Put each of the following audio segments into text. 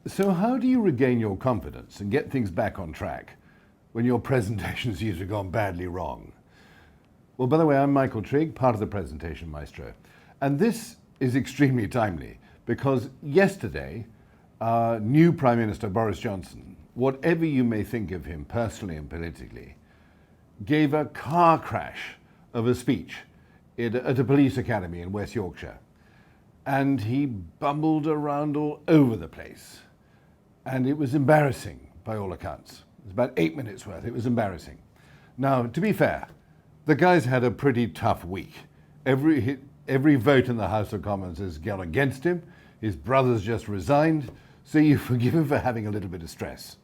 So how do you regain your confidence and get things back on track when your presentations usually gone badly wrong? Well, by the way, I'm Michael Trigg, part of the Presentation Maestro. And this is extremely timely because yesterday, our new Prime Minister, Boris Johnson, whatever you may think of him personally and politically, gave a car crash of a speech at a police academy in West Yorkshire. And he bumbled around all over the place. And it was embarrassing by all accounts. It was about 8 minutes worth. It was embarrassing. Now, to be fair, the guy's had a pretty tough week. Every vote in the House of Commons has gone against him. His brother's just resigned, so you forgive him for having a little bit of stress.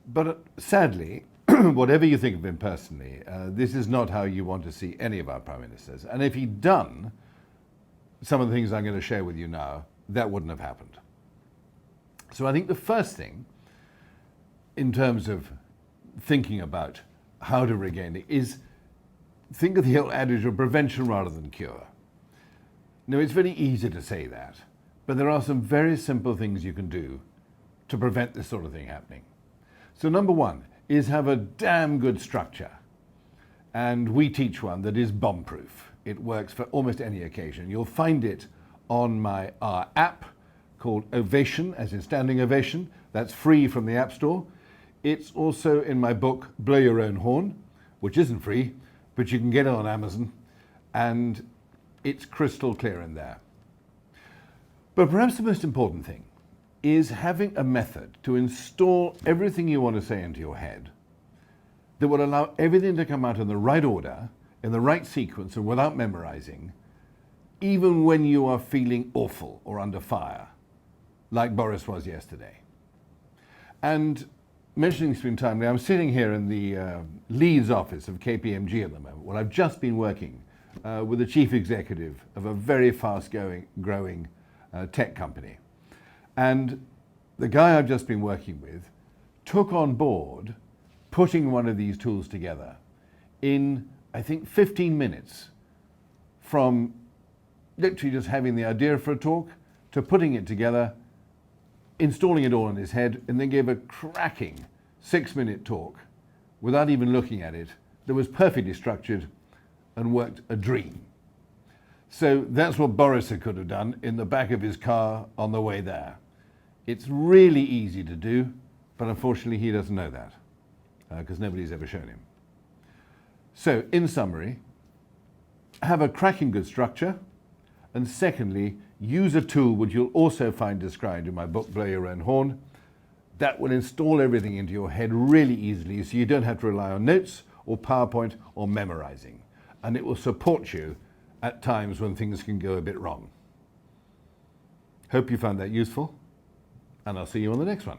But sadly, whatever you think of him personally, this is not how you want to see any of our Prime Ministers. And if he'd done some of the things I'm going to share with you now, that wouldn't have happened. So I think the first thing, in terms of thinking about how to regain it, is think of the old adage of prevention rather than cure. Now, it's very easy to say that, but there are some very simple things you can do to prevent this sort of thing happening. So number one is have a damn good structure. And we teach one that is bomb-proof. It works for almost any occasion. You'll find it on our app called Ovation, as in standing ovation. That's free from the App Store. It's also in my book, Blow Your Own Horn, which isn't free, but you can get it on Amazon, and it's crystal clear in there. But perhaps the most important thing is having a method to install everything you want to say into your head that will allow everything to come out in the right order, in the right sequence, and without memorizing, even when you are feeling awful or under fire, like Boris was yesterday. And mentioning this being timely, I'm sitting here in the Leeds office of KPMG at the moment, where I've just been working with the chief executive of a very fast-growing tech company. And the guy I've just been working with took on board putting one of these tools together in, I think, 15 minutes, from literally just having the idea for a talk to putting it together, installing it all in his head, and then gave a cracking 6-minute talk without even looking at it that was perfectly structured and worked a dream. So that's what Boris could have done in the back of his car on the way there. It's really easy to do, but unfortunately he doesn't know that because nobody's ever shown him. So in summary, have a cracking good structure, and secondly, use a tool which you'll also find described in my book, Blow Your Own Horn, that will install everything into your head really easily so you don't have to rely on notes or PowerPoint or memorizing. And it will support you at times when things can go a bit wrong. Hope you found that useful, and I'll see you on the next one.